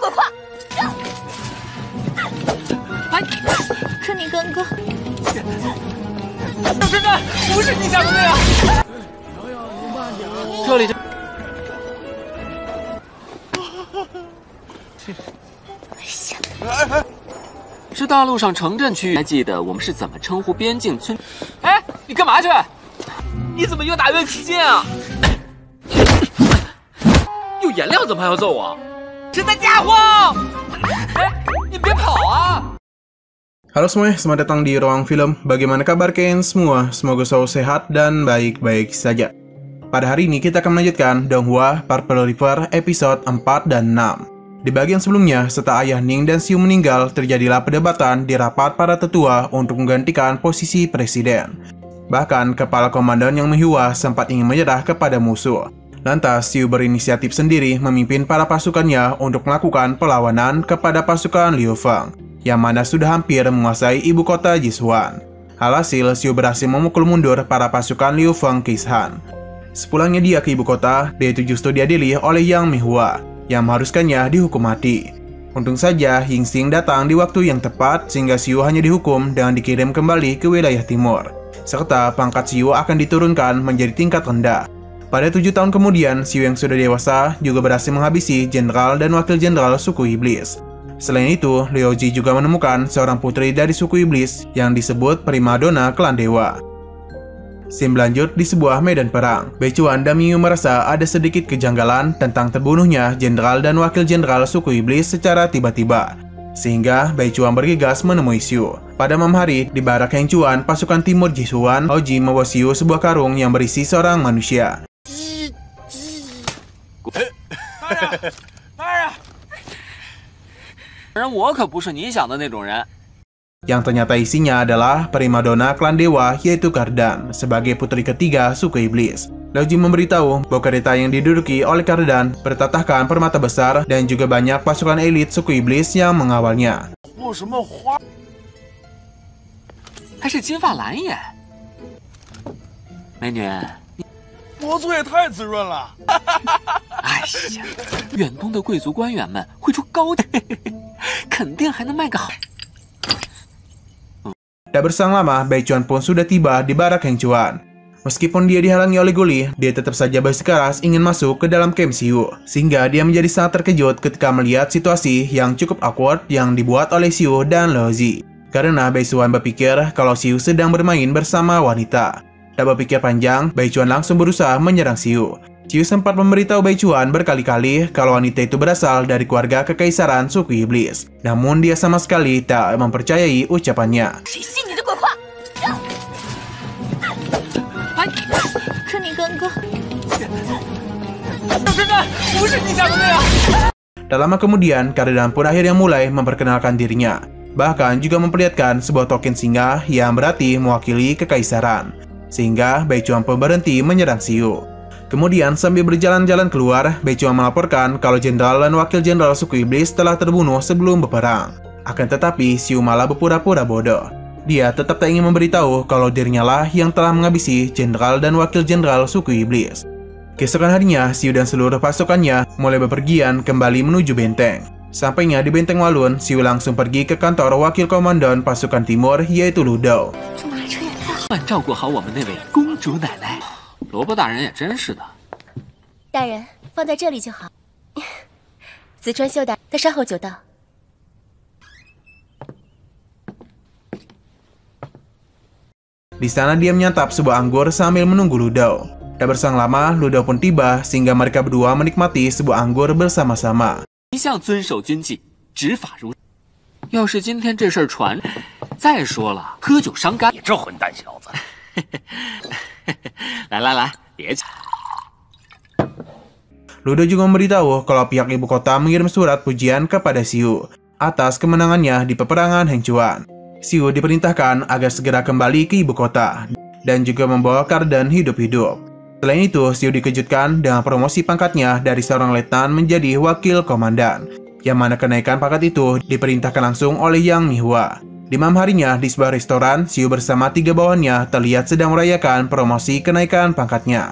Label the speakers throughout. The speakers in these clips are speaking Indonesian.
Speaker 1: 鬼话！哎，可你刚刚……
Speaker 2: 小侦探，不是你想的那样。这里就……
Speaker 1: 危险！
Speaker 2: 是大陆上城镇区域，还记得我们是怎么称呼边境村？哎，你干嘛去？你怎么越打越起劲啊？有颜料怎么还要揍我？是那家伙！哎，你别跑啊！
Speaker 3: Halo semuanya, selamat datang di Ruang Film. Bagaimana kabar kalian semua? Semoga selalu sehat dan baik-baik saja. Pada hari ini kita akan melanjutkan Donghua Purple River episode 4 dan 6. Di bagian sebelumnya, setelah ayah Ning dan Xiu meninggal, terjadilah perdebatan di rapat para tetua untuk menggantikan posisi presiden. Bahkan, kepala komandan yang Mihua sempat ingin menyerah kepada musuh. Lantas, Xiu berinisiatif sendiri memimpin para pasukannya untuk melakukan perlawanan kepada pasukan Liu Feng, yang mana sudah hampir menguasai ibu kota Jishuan. Alhasil, Xiu berhasil memukul mundur para pasukan Liu Feng Keishan. Sepulangnya dia ke ibu kota, dia itu justru diadili oleh Yang Mihua, yang mengharuskannya dihukum mati. Untung saja Yingxing datang di waktu yang tepat sehingga Xiu hanya dihukum dan dikirim kembali ke wilayah timur. Serta pangkat Xiu akan diturunkan menjadi tingkat rendah. Pada 7 tahun kemudian, Xiu yang sudah dewasa juga berhasil menghabisi jenderal dan wakil jenderal suku iblis. Selain itu, Liu Ji juga menemukan seorang putri dari suku iblis yang disebut primadona klan dewa. Scene berlanjut di sebuah medan perang. Bai Chuan dan Miyu merasa ada sedikit kejanggalan tentang terbunuhnya jenderal dan wakil jenderal suku iblis secara tiba-tiba. Sehingga Bai Chuan bergegas menemui Xiu. Pada malam hari, di barak Heng Chuan, pasukan timur Jishuan, Hao Ji membawa Xiu sebuah karung yang berisi seorang manusia. Yang ternyata isinya adalah primadona klan dewa yaitu Kardan sebagai putri ketiga suku iblis. Liu Ji memberitahu bahwa kereta yang diduduki oleh Kardan bertatahkan permata besar dan juga banyak pasukan elit suku iblis yang mengawalnya. Tak berselang lama, Bai Chuan pun sudah tiba di barak Heng Chuan. Meskipun dia dihalangi oleh Guli, dia tetap saja bersikeras ingin masuk ke dalam camp Xiu. Sehingga dia menjadi sangat terkejut ketika melihat situasi yang cukup awkward yang dibuat oleh Xiu dan Liu Ji. Karena Bai Chuan berpikir kalau Xiu sedang bermain bersama wanita. Tak berpikir panjang, Bai Chuan langsung berusaha menyerang Xiu. Xiu sempat memberitahu Bai Chuan berkali-kali kalau wanita itu berasal dari keluarga kekaisaran suku iblis. Namun dia sama sekali tak mempercayai ucapannya. Tak lama kemudian, Kardan pun akhirnya mulai memperkenalkan dirinya. Bahkan juga memperlihatkan sebuah token singa yang berarti mewakili kekaisaran. Sehingga Bai Chuan pun berhenti menyerang Xiu. Kemudian sambil berjalan-jalan keluar, Bai Chuan melaporkan kalau jenderal dan wakil jenderal suku iblis telah terbunuh sebelum berperang. Akan tetapi, Xiu malah berpura-pura bodoh. Dia tetap tak ingin memberitahu kalau dirinya lah yang telah menghabisi jenderal dan wakil jenderal suku iblis. Keesokan harinya, Xiu dan seluruh pasukannya mulai bepergian kembali menuju benteng. Sampainya di benteng Walun, Xiu langsung pergi ke kantor wakil komandan pasukan timur yaitu Lu Dou.
Speaker 2: 照顾好我们那位公主奶奶，萝卜大人也真是的。
Speaker 1: 大人，放在这里就好。子川秀大，他稍后就到。
Speaker 3: Di sana dia menyantap sebuah anggur sambil menunggu Lu Dou. Tak berselang lama, Lu Dou pun tiba sehingga mereka berdua menikmati sebuah anggur bersama-sama.
Speaker 2: 一向遵守军纪，执法如。要是今天这事儿传，再说了，喝酒伤肝。你这混蛋小子！来，别去。
Speaker 3: Lu Dou juga memberitahu kalau pihak ibu kota mengirim surat pujian kepada Xiu atas kemenangannya di peperangan Heng Chuan. Xiu diperintahkan agar segera kembali ke ibu kota dan juga membawa Kardan hidup-hidup. Selain itu, Xiu dikejutkan dengan promosi pangkatnya dari seorang letnan menjadi wakil komandan, yang mana kenaikan pangkat itu diperintahkan langsung oleh Yang Mihua. Di malam harinya, di sebuah restoran, Xiu bersama 3 bawahannya terlihat sedang merayakan promosi kenaikan pangkatnya.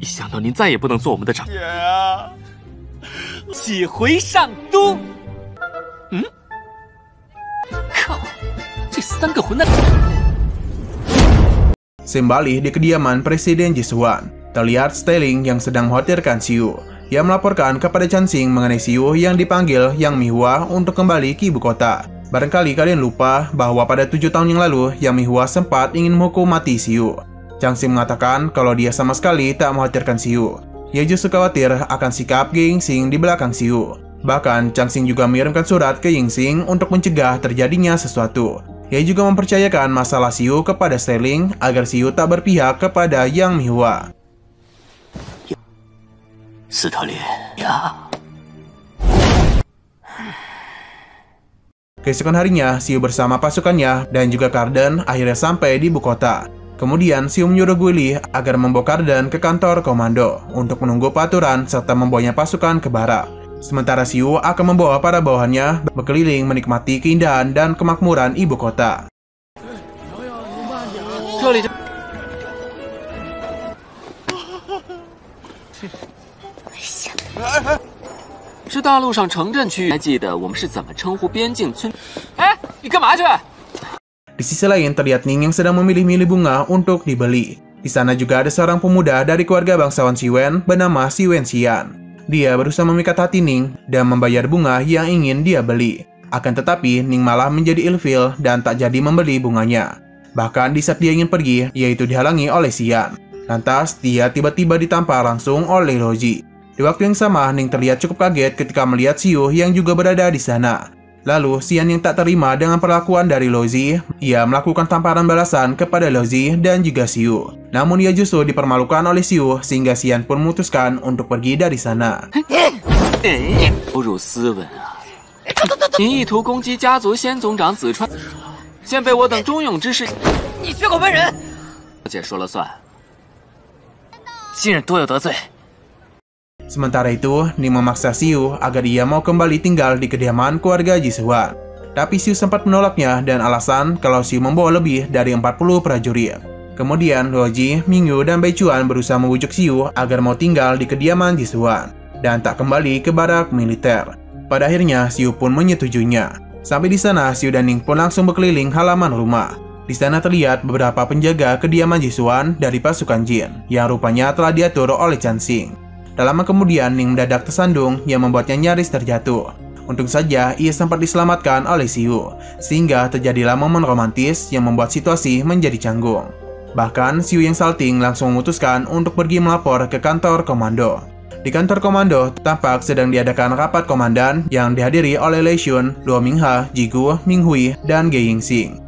Speaker 2: 一想到您再也不能做我们的长，姐啊，喜回上都。靠，这3个混蛋！
Speaker 3: Sembali di kediaman Presiden Jisuan, terlihat Stelling yang sedang mengkhawatirkan Xiu. Ia melaporkan kepada Chansing mengenai Xiu yang dipanggil Yang Mihua untuk kembali ke ibu kota. Barangkali kalian lupa bahwa pada 7 tahun yang lalu, Yang Mihua sempat ingin menghukum mati Xiu. Chansing mengatakan kalau dia sama sekali tak mengkhawatirkan Xiu. Ia justru khawatir akan sikap Ge Yingxing di belakang Xiu. Bahkan, Chansing juga mengirimkan surat ke Yingxing untuk mencegah terjadinya sesuatu. Ia juga mempercayakan masalah Xiu kepada Stelling agar Xiu tak berpihak kepada Yang Mihua. Keesokan harinya, Xiu bersama pasukannya dan juga Carden akhirnya sampai di ibu kota. Kemudian, Xiu menyuruh Guili agar membawa Carden ke kantor komando untuk menunggu peraturan serta membawanya pasukan ke barak. Sementara Xiu akan membawa para bawahannya berkeliling menikmati keindahan dan kemakmuran ibu kota.
Speaker 2: 是大陆上城镇区域，还记得我们是怎么称呼边境村？哎，你干嘛去？
Speaker 3: Di sisi lain terlihat Ning yang sedang memilih-milih bunga untuk dibeli. Di sana juga ada seorang pemuda dari keluarga bangsawan Siwen bernama Siwen Xian. Dia berusaha memikat hati Ning dan membayar bunga yang ingin dia beli. Akan tetapi, Ning malah menjadi ilfil dan tak jadi membeli bunganya. Bahkan di saat dia ingin pergi, yaitu dihalangi oleh Xian. Lantas, dia tiba-tiba ditampar langsung oleh Loji. Di waktu yang sama, Ning terlihat cukup kaget ketika melihat Xiu yang juga berada di sana. Lalu, Xian yang tak terima dengan perlakuan dari Lozi, ia melakukan tamparan balasan kepada Lozi dan juga Xiu. Namun ia justru dipermalukan oleh Xiu sehingga Xian pun memutuskan untuk pergi dari sana.
Speaker 2: 侮辱斯文啊！您意图攻击家族先总长子川，现被我等忠勇之士，你血口喷人！姐说了算，今日多有得罪。
Speaker 3: Sementara itu, Ning memaksa Xiu agar ia mau kembali tinggal di kediaman keluarga Jisuan. Tapi Xiu sempat menolaknya dan alasan kalau Xiu membawa lebih dari 40 prajurit. Kemudian, Loji, Mingyu, dan Baichuan berusaha membujuk Xiu agar mau tinggal di kediaman Jisuan dan tak kembali ke barak militer. Pada akhirnya, Xiu pun menyetujuinya. Sampai di sana, Xiu dan Ning pun langsung berkeliling halaman rumah. Di sana terlihat beberapa penjaga kediaman Jisuan dari pasukan Jin yang rupanya telah diatur oleh Chansing. Tak lama kemudian, Ning mendadak tersandung yang membuatnya nyaris terjatuh. Untung saja ia sempat diselamatkan oleh Xiu, sehingga terjadilah momen romantis yang membuat situasi menjadi canggung. Bahkan, Xiu yang salting langsung memutuskan untuk pergi melapor ke kantor komando. Di kantor komando, tampak sedang diadakan rapat komandan yang dihadiri oleh Lei Xun, Luo Mingha, Jigu, Minghui, dan Ge Yingxing.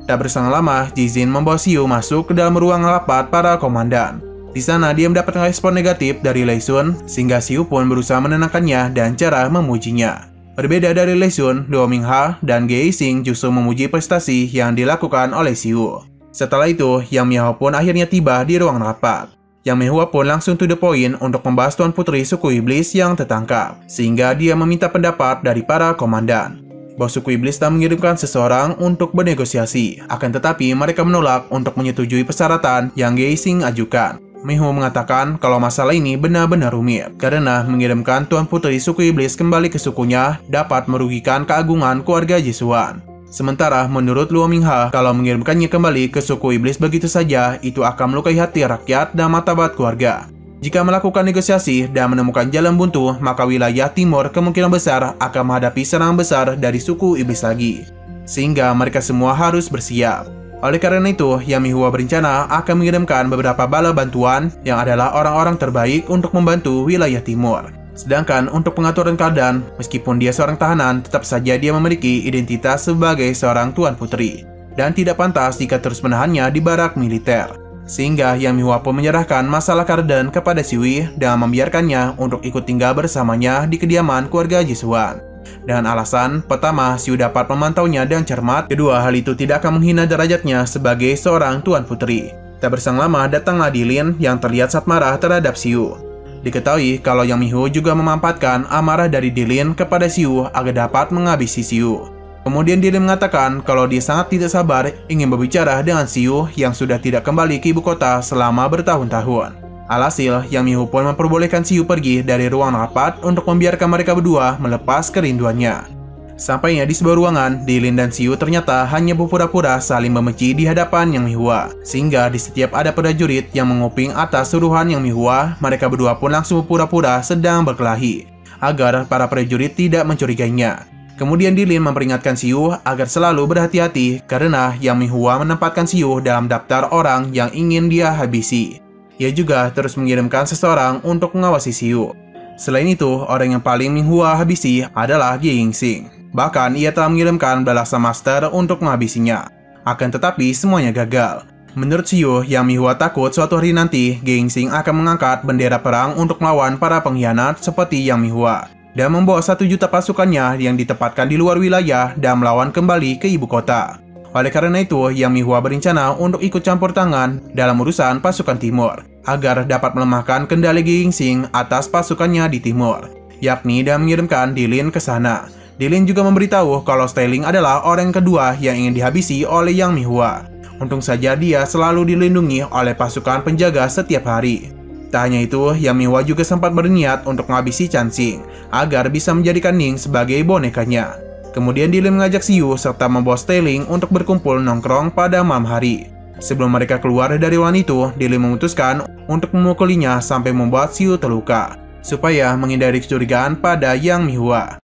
Speaker 3: Tak berselang lama, Jizin membawa Xiu masuk ke dalam ruang rapat para komandan. Di sana dia mendapatkan respon negatif dari Lei Xun, sehingga Xiu pun berusaha menenangkannya dan cara memujinya. Berbeda dari Lei Xun, Luo Mingha dan Ge Yixing justru memuji prestasi yang dilakukan oleh Xiu. Setelah itu, Yang Mihua pun akhirnya tiba di ruang rapat. Yang Mihua pun langsung to the point untuk membahas Tuan Putri suku Iblis yang tertangkap, sehingga dia meminta pendapat dari para komandan. Bos suku Iblis tak mengirimkan seseorang untuk bernegosiasi, akan tetapi mereka menolak untuk menyetujui persyaratan yang Ge Yixing ajukan. Miho mengatakan kalau masalah ini benar-benar rumit, karena mengirimkan Tuan Putri suku Iblis kembali ke sukunya dapat merugikan keagungan keluarga Jisuan. Sementara menurut Luo Mingha, kalau mengirimkannya kembali ke suku Iblis begitu saja, itu akan melukai hati rakyat dan martabat keluarga. Jika melakukan negosiasi dan menemukan jalan buntu, maka wilayah timur kemungkinan besar akan menghadapi serangan besar dari suku Iblis lagi. Sehingga mereka semua harus bersiap. Oleh karena itu, Yang Mihua berencana akan mengirimkan beberapa bala bantuan yang adalah orang-orang terbaik untuk membantu wilayah timur. Sedangkan untuk pengaturan keadaan, meskipun dia seorang tahanan, tetap saja dia memiliki identitas sebagai seorang Tuan Putri. Dan tidak pantas jika terus menahannya di barak militer. Sehingga Yang Mihua pun menyerahkan masalah Carden kepada Siwi dan membiarkannya untuk ikut tinggal bersamanya di kediaman keluarga Jisuan. Dengan alasan, pertama, Xiu dapat memantaunya dengan cermat, kedua, hal itu tidak akan menghina derajatnya sebagai seorang Tuan Putri. Tak berselang lama, datanglah Dilin yang terlihat sangat marah terhadap Xiu. Diketahui kalau Yang Miho juga memanfaatkan amarah dari Dilin kepada Xiu agar dapat menghabisi Xiu. Kemudian Dilin mengatakan kalau dia sangat tidak sabar ingin berbicara dengan Xiu yang sudah tidak kembali ke ibu kota selama bertahun-tahun. Alhasil, Yang Miho pun memperbolehkan Siu pergi dari ruang rapat untuk membiarkan mereka berdua melepas kerinduannya. Sampainya di sebuah ruangan, Dilin dan Siu ternyata hanya berpura-pura saling membenci di hadapan Yang Mihua. Sehingga di setiap ada prajurit yang menguping atas suruhan Yang Mihua, mereka berdua pun langsung berpura-pura sedang berkelahi, agar para prajurit tidak mencurigainya. Kemudian Dilin memperingatkan Siu agar selalu berhati-hati karena Yang Mihua menempatkan Siu dalam daftar orang yang ingin dia habisi. Ia juga terus mengirimkan seseorang untuk mengawasi Siu. Selain itu, orang yang paling Mihua habisi adalah Ge Yingxing. Bahkan ia telah mengirimkan balasan master untuk menghabisinya. Akan tetapi semuanya gagal. Menurut Siu, Yang Mihua takut suatu hari nanti Ge Yingxing akan mengangkat bendera perang untuk melawan para pengkhianat seperti Yang Mihua dan membawa 1 juta pasukannya yang ditempatkan di luar wilayah dan melawan kembali ke ibu kota. Oleh karena itu, Yang Mihua berencana untuk ikut campur tangan dalam urusan pasukan timur agar dapat melemahkan kendali Ge Yingxing atas pasukannya di timur, yakni dan mengirimkan Dilin ke sana. Dilin juga memberitahu kalau Styling adalah orang kedua yang ingin dihabisi oleh Yang Mihua. Untung saja dia selalu dilindungi oleh pasukan penjaga setiap hari. Tak hanya itu, Yang Mihua juga sempat berniat untuk menghabisi Chansing agar bisa menjadikan Ning sebagai bonekanya. Kemudian Dilin mengajak Siu serta membawa Styling untuk berkumpul nongkrong pada malam hari. Sebelum mereka keluar dari ruangan itu, Dilin memutuskan untuk memukulinya sampai membuat Siu terluka, supaya menghindari kecurigaan pada Yang Mihua.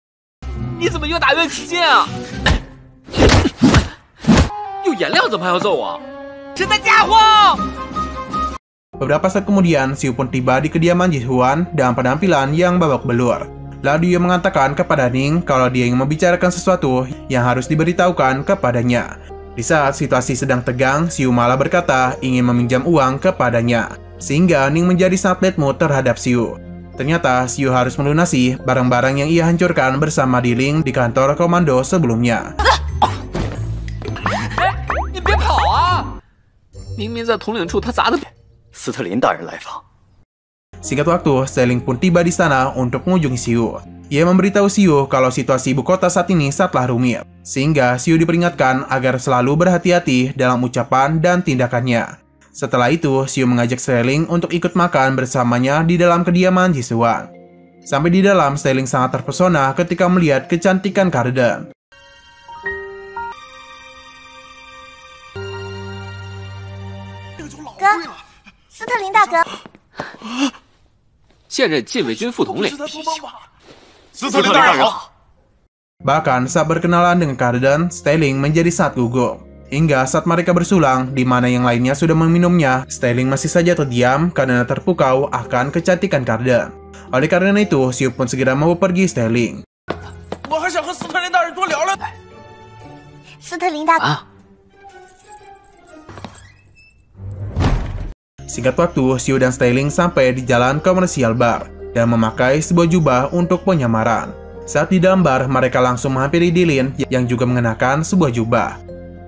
Speaker 2: 你怎么越打越起劲啊？有颜料怎么还要揍我？是那家伙！
Speaker 3: Beberapa saat kemudian, Siu pun tiba di kediaman Jihuan dengan penampilan yang babak belur. Lalu dia mengatakan kepada Ning kalau dia ingin membicarakan sesuatu yang harus diberitahukan kepadanya. Di saat situasi sedang tegang, Siu malah berkata ingin meminjam uang kepadanya, sehingga Ning menjadi sangat bad mood terhadap Siu. Ternyata Siu harus melunasi barang-barang yang ia hancurkan bersama Dilin di kantor komando sebelumnya.
Speaker 2: 你别跑啊！明明在统领处他砸的。
Speaker 4: 斯特林大人来访。
Speaker 3: Singkat waktu, Styling pun tiba di sana untuk mengunjungi Siu. Ia memberitahu Siu kalau situasi ibu kota saat ini sangatlah rumit, sehingga Siu diperingatkan agar selalu berhati-hati dalam ucapan dan tindakannya. Setelah itu, Siu mengajak Styling untuk ikut makan bersamanya di dalam kediaman Jisuan. Sampai di dalam, Styling sangat terpesona ketika melihat kecantikan Karden.
Speaker 1: 哥，斯特林大哥，
Speaker 2: 现任禁卫军副统领。
Speaker 4: 斯特林大人好。
Speaker 3: Bahkan saat berkenalan dengan Karden, Styling menjadi sangat gugup. Hingga saat mereka bersulang, di mana yang lainnya sudah meminumnya, Styling masih saja terdiam karena terpukau akan kecantikan Karden. Oleh karena itu, Siu pun segera mau pergi Styling.
Speaker 4: 我还想和斯特林大人多聊聊。
Speaker 1: 斯特林大哥，
Speaker 3: Singkat waktu, Siu dan Styling sampai di jalan komersial bar dan memakai sebuah jubah untuk penyamaran. Saat di dalam bar, mereka langsung menghampiri Dilin yang juga mengenakan sebuah jubah.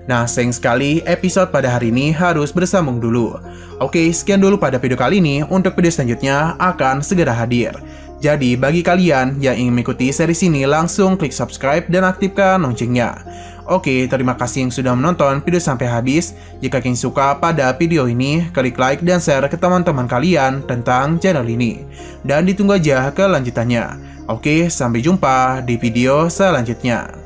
Speaker 3: Nah, sayang sekali episode pada hari ini harus bersambung dulu. Oke, sekian dulu pada video kali ini. Untuk video selanjutnya akan segera hadir. Jadi, bagi kalian yang ingin mengikuti series ini, langsung klik subscribe dan aktifkan loncengnya. Oke, terima kasih yang sudah menonton video sampai habis. Jika kalian suka pada video ini, klik like dan share ke teman-teman kalian tentang channel ini. Dan ditunggu aja kelanjutannya. Oke, sampai jumpa di video selanjutnya.